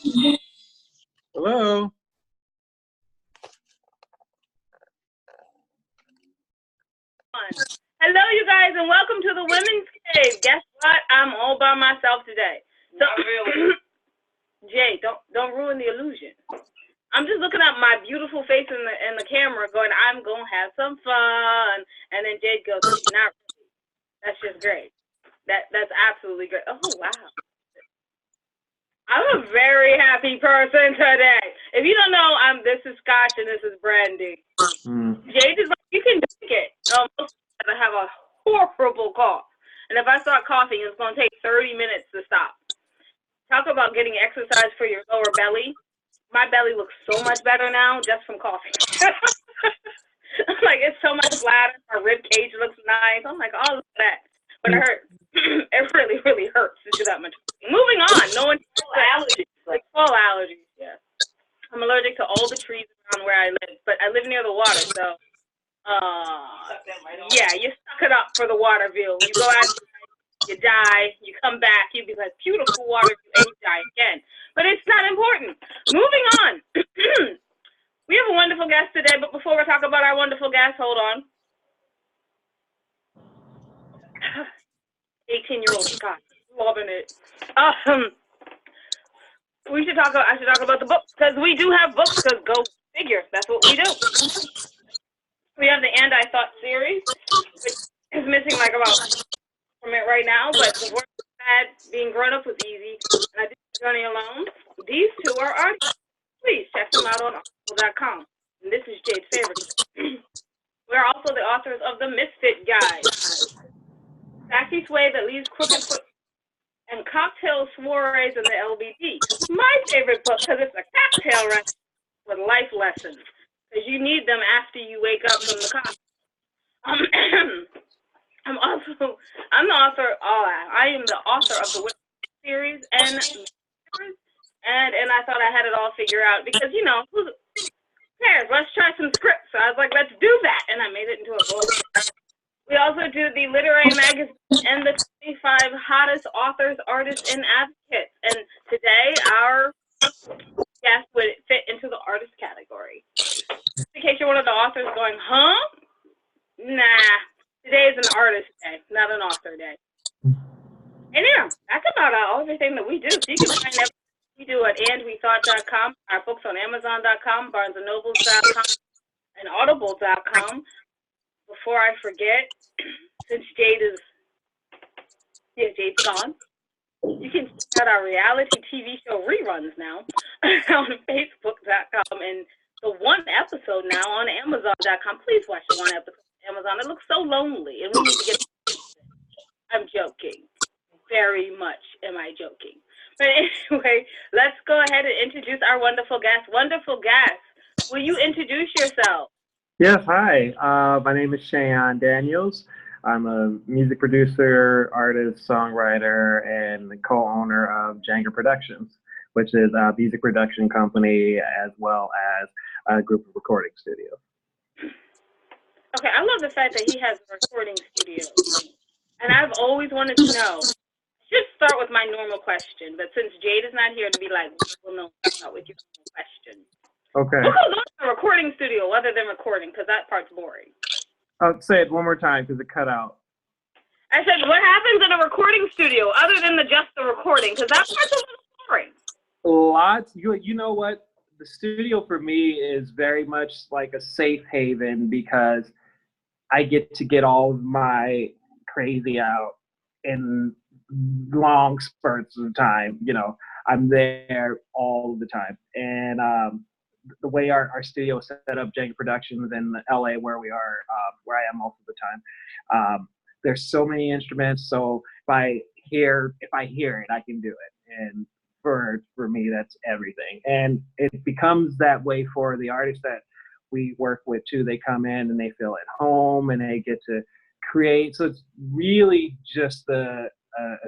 Hello. Hello, you guys, and welcome to the Women's Cave. Guess what? I'm all by myself today. So, Jay, don't ruin the illusion. I'm just looking at my beautiful face in the camera, going, "I'm gonna have some fun," and then Jade goes, "Not really. That's just great. That's absolutely great." Oh wow. I'm a very happy person today. If you don't know, this is Scotch and this is brandy. Jade is like, you can drink it. I have a horrible cough, and if I start coughing, it's going to take 30 minutes to stop. Talk about getting exercise for your lower belly. My belly looks so much better now just from coughing. Like, it's so much flatter. My rib cage looks nice. I'm like, oh, look at that. But it hurts. It really, really hurts to do that much. Moving on. No one allergies. Like fall allergies. Yeah. I'm allergic to all the trees around where I live, but I live near the water, so yeah, you suck it up for the water view. You go out, you die, you come back, you be like, beautiful water view, and you die again. But it's not important. Moving on. We have a wonderful guest today, but before we talk about our wonderful guest, hold on. 18-year-old Scott, loving it. I should talk about the books, because we do have books, because go figure, that's what we do. We have the And I Thought series, which is missing like about from it right now, but the work that being grown up was easy, and I did the journey alone. These two are artists. Please check them out on audible.com. And this is Jade's favorite. We're also the authors of The Misfit Guide, Sassy Sway That Leaves Crooked Foot, and Cocktail Soirees in the LBD. My favorite book, because it's a cocktail recipe with life lessons, because you need them after you wake up from the cocktail. I'm the author. I am the author of the series and I thought I had it all figured out because who cares? Let's try some scripts. So I was like, let's do that, and I made it into a book. We also do the literary magazine and the 25 hottest authors, artists, and advocates. And today our guest would fit into the artist category. In case you're one of the authors going, huh? Nah. Today is an artist day, not an author day. And yeah, that's about everything that we do. So you can find everything we do at andwethought.com, our books on amazon.com, barnesandnobles.com, and audible.com. Before I forget, since Jade's gone, you can check out our reality TV show reruns now on facebook.com and the one episode now on amazon.com. Please watch the one episode on Amazon. It looks so lonely, and we need to get. I'm joking. Very much am I joking. But anyway, let's go ahead and introduce our wonderful guest. Wonderful guest, will you introduce yourself? Yes, hi. My name is Shaynon Daniels. I'm a music producer, artist, songwriter, and the co-owner of Janger Productions, which is a music production company as well as a group of recording studios. Okay, I love the fact that he has a recording studio. And I've always wanted to know. I should start with my normal question, but since Jade is not here to be like, well, no, not with your normal question. Okay. What goes on in a recording studio other than recording? Because that part's boring. I'll say it one more time because it cut out. I said, what happens in a recording studio other than just the recording? Because that part's a little boring. Lots. You know what? The studio for me is very much like a safe haven because I get to get all of my crazy out in long spurts of time. I'm there all the time. And the way our studio is set up, Janger Productions in LA, where we are, where I am most of the time, there's so many instruments. So if I hear it, I can do it. And for me, that's everything. And it becomes that way for the artists that we work with too. They come in and they feel at home and they get to create. So it's really just a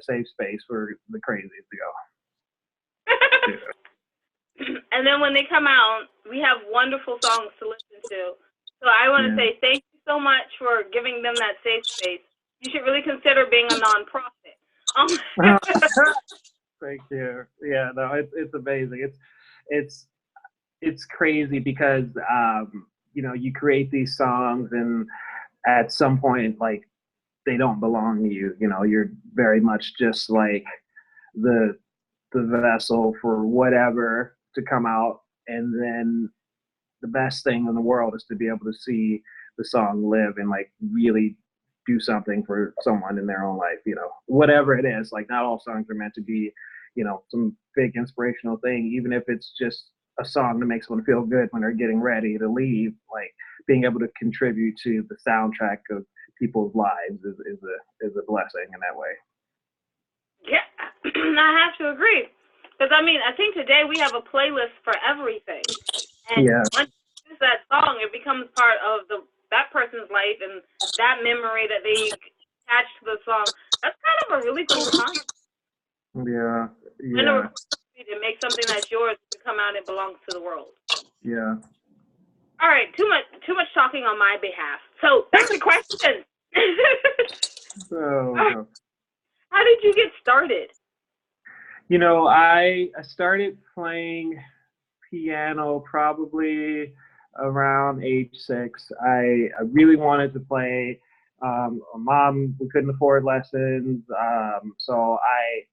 safe space for the crazies to go. And then when they come out, we have wonderful songs to listen to. So I want to say thank you so much for giving them that safe space. You should really consider being a nonprofit. Thank you. Yeah, no, it's amazing. It's it's crazy because you know, you create these songs and at some point like they don't belong to you. You know, you're very much just like the the vessel for whatever to come out, and then the best thing in the world is to be able to see the song live and like really do something for someone in their own life, you know, whatever it is. Like not all songs are meant to be, you know, some big inspirational thing, even if it's just a song that makes someone feel good when they're getting ready to leave. Like being able to contribute to the soundtrack of people's lives is a blessing in that way. Yeah, I have to agree. Because I mean, I think today we have a playlist for everything, and Yeah. once you use that song, it becomes part of that person's life and that memory that they attach to the song. That's kind of a really cool concept. Yeah. When a Yeah. recording to make something that's yours to come out and belongs to the world. Yeah. All right, too much talking on my behalf. So back to questions. So How did you get started? you know, I started playing piano probably around age 6. I really wanted to play. Mom, we couldn't afford lessons, so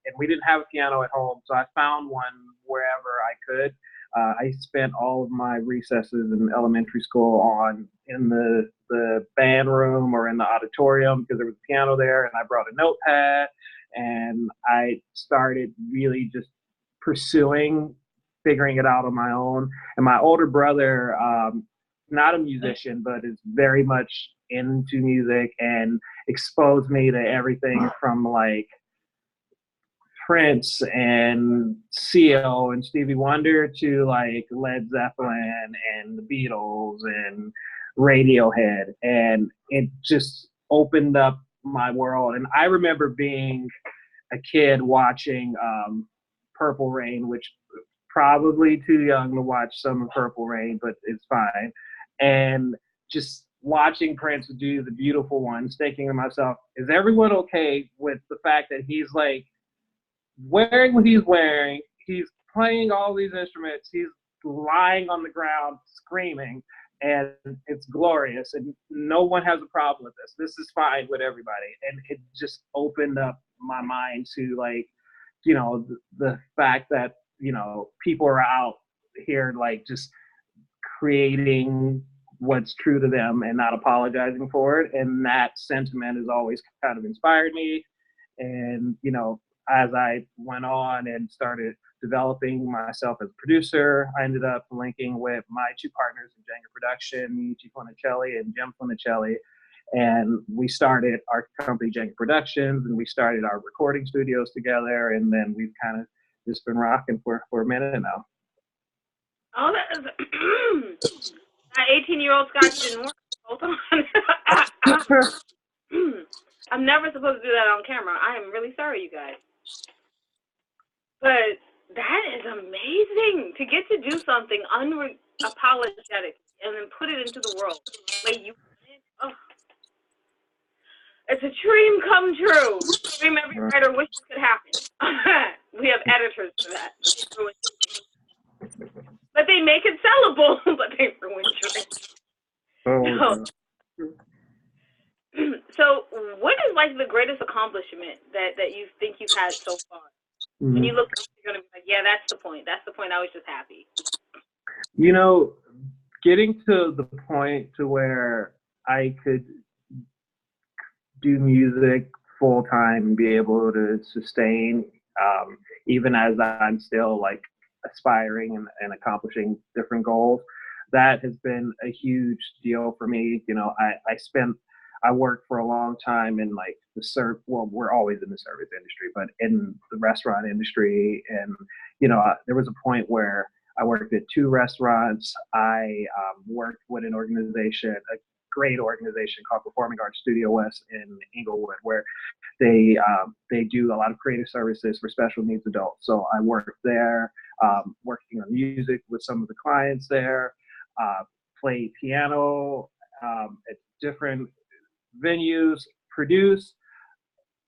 and we didn't have a piano at home, so I found one wherever I could. I spent all of my recesses in elementary school on in the band room or in the auditorium because there was a piano there, and I brought a notepad, and I started really just pursuing figuring it out on my own. And my older brother, not a musician, but is very much into music and exposed me to everything from like Prince and Seal and Stevie Wonder to like Led Zeppelin and the Beatles and Radiohead. And it just opened up my world. And I remember being a kid watching Purple Rain, which probably too young to watch some of Purple Rain, but it's fine. And just watching Prince do the beautiful ones, thinking to myself, is everyone okay with the fact that he's like wearing what he's wearing? He's playing all these instruments. He's lying on the ground screaming, and it's glorious. And no one has a problem with this. This is fine with everybody. And it just opened up my mind to like, you know, the fact that, you know, people are out here like just creating what's true to them and not apologizing for it. And that sentiment has always kind of inspired me. And, you know, as I went on and started developing myself as a producer, I ended up linking with my two partners in Jenga production, Michi Funicelli and Jim Funicelli. And we started our company, Jenga Productions, and we started our recording studios together. And then we've kind of just been rocking for a minute now. Oh, that is that 18-year-old Scotch didn't work. Hold on. I'm never supposed to do that on camera. I am really sorry, you guys. But that is amazing to get to do something unapologetic and then put it into the world. Like you, oh, it's a dream come true. Dream every writer wishes could happen. We have editors for that. But they make it sellable, but they ruin dreams. Oh, so, what is like the greatest accomplishment that you think you've had so far? Mm-hmm. When you look, you're gonna be like, yeah, that's the point. That's the point. I was just happy. You know, getting to the point to where I could do music full time and be able to sustain, even as I'm still like aspiring and accomplishing different goals. That has been a huge deal for me. You know, I worked for a long time in like well, we're always in the service industry, but in the restaurant industry. And, you know, there was a point where I worked at 2 restaurants. I worked with an organization, a great organization called Performing Arts Studio West in Inglewood, where they do a lot of creative services for special needs adults. So I worked there, working on music with some of the clients there, played piano at different venues, produced,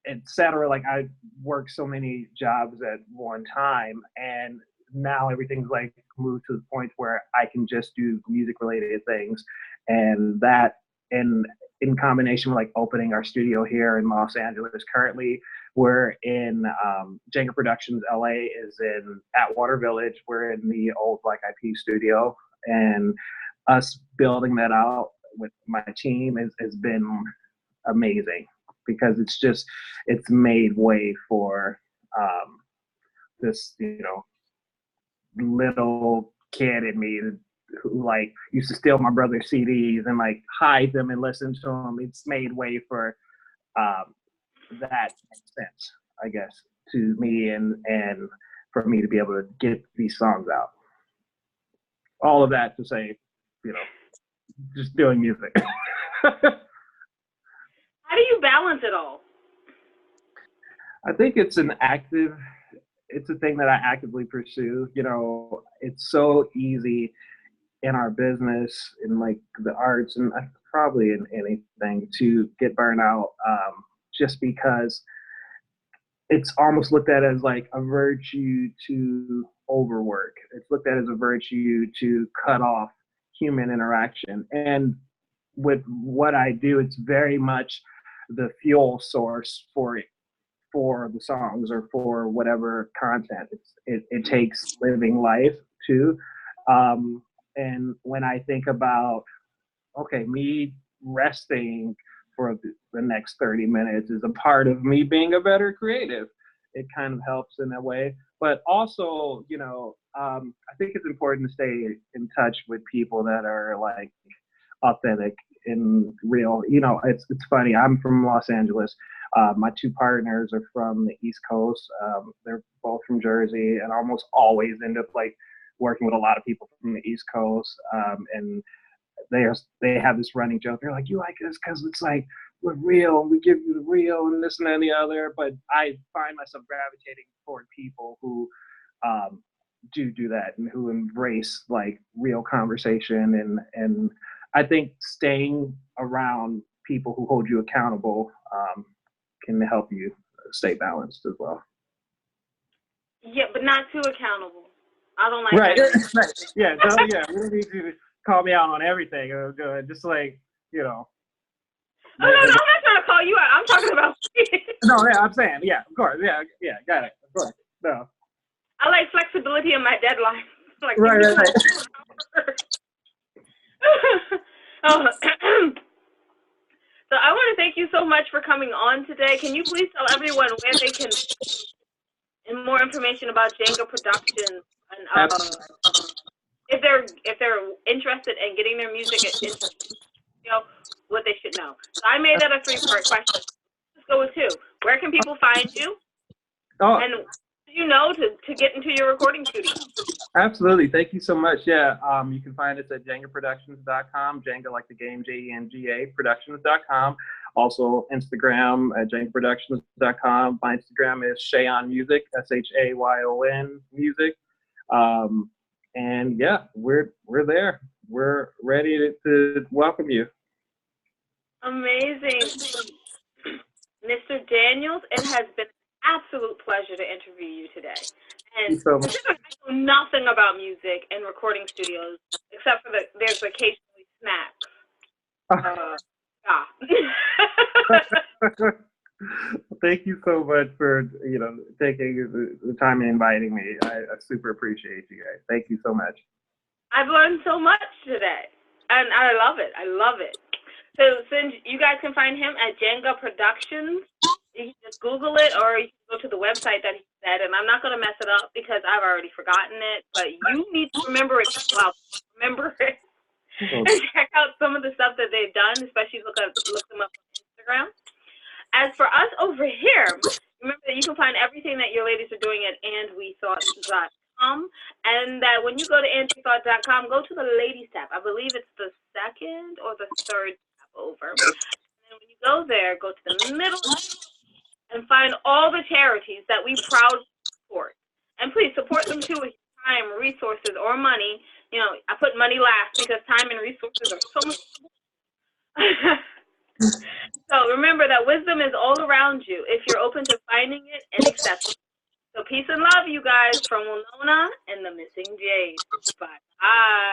etc. Like I worked so many jobs at one time, and now everything's like moved to the point where I can just do music related things, and that in combination with like opening our studio here in Los Angeles. Currently, we're in Jenga Productions. LA is in Atwater Village. We're in the old Black Eyed Peas studio, and us building that out with my team has been amazing because it's made way for this little kid in me who like used to steal my brother's CDs and like hide them and listen to them. It's made way for that sense, I guess, to me and for me to be able to get these songs out. All of that to say, just doing music. How do you balance it all? I think it's a thing that I actively pursue. It's so easy in our business, in like the arts, and probably in anything, to get burned out just because it's almost looked at as like a virtue to overwork. It's looked at as a virtue to cut off human interaction. And with what I do, it's very much the fuel source for the songs or for whatever content. It takes living life too. And when I think about, okay, me resting for the next 30 minutes is a part of me being a better creative, it kind of helps in that way. But also, I think it's important to stay in touch with people that are like authentic and real. It's funny. I'm from Los Angeles. My two partners are from the East Coast. They're both from Jersey, and almost always end up like working with a lot of people from the East Coast. And they have this running joke. They're like, "You like us because it's like we're real. We give you the real and this and that and the other." But I find myself gravitating toward people who do that and who embrace like real conversation. And I think staying around people who hold you accountable can help you stay balanced as well. Yeah, but not too accountable. I don't like right. that. Yeah, we don't need you to call me out on everything. Just like, Oh, no, I'm not trying to call you out. I'm talking about No, yeah, I'm saying, yeah, of course. Yeah, got it. Of course. No. I like flexibility in my deadline. Like, right. So I want to thank you so much for coming on today. Can you please tell everyone where they can and more information about Jenga Productions and if they're interested in getting their music what they should know. So I made that a 3-part question. Let's go with 2. Where can people find you? And to get into your recording studio? Absolutely. Thank you so much. Yeah, you can find us at jengaproductions.com, Jenga like the game, Jenga, productions.com. Also Instagram at jengaproductions.com. My Instagram is Shaynon Music, SHAYON Music. And yeah, we're there. We're ready to welcome you. Amazing. Mr. Daniels, it has been an absolute pleasure to interview you today. And so much. I know nothing about music and recording studios, except for there's occasionally snacks. Thank you so much for taking the time and inviting me. I super appreciate you guys. Thank you so much. I've learned so much today, and I love it. So since you guys can find him at Jenga Productions, you can just Google it, or you can go to the website that he said, and I'm not going to mess it up because I've already forgotten it, but you need to remember it. Remember it. And check out some of the stuff that they've done, especially look them up on Instagram. As for us over here, remember that you can find everything that your ladies are doing at andwethought.com, and that when you go to andwethought.com, go to the ladies tab. I believe it's the 2nd or the 3rd tab over. And then when you go there, go to the middle and find all the charities that we proudly support. And please support them too with time, resources, or money. I put money last because time and resources are so much. So remember that wisdom is all around you if you're open to finding it and accepting it. So peace and love, you guys, from Winona and the Missing Jade. Bye. Bye.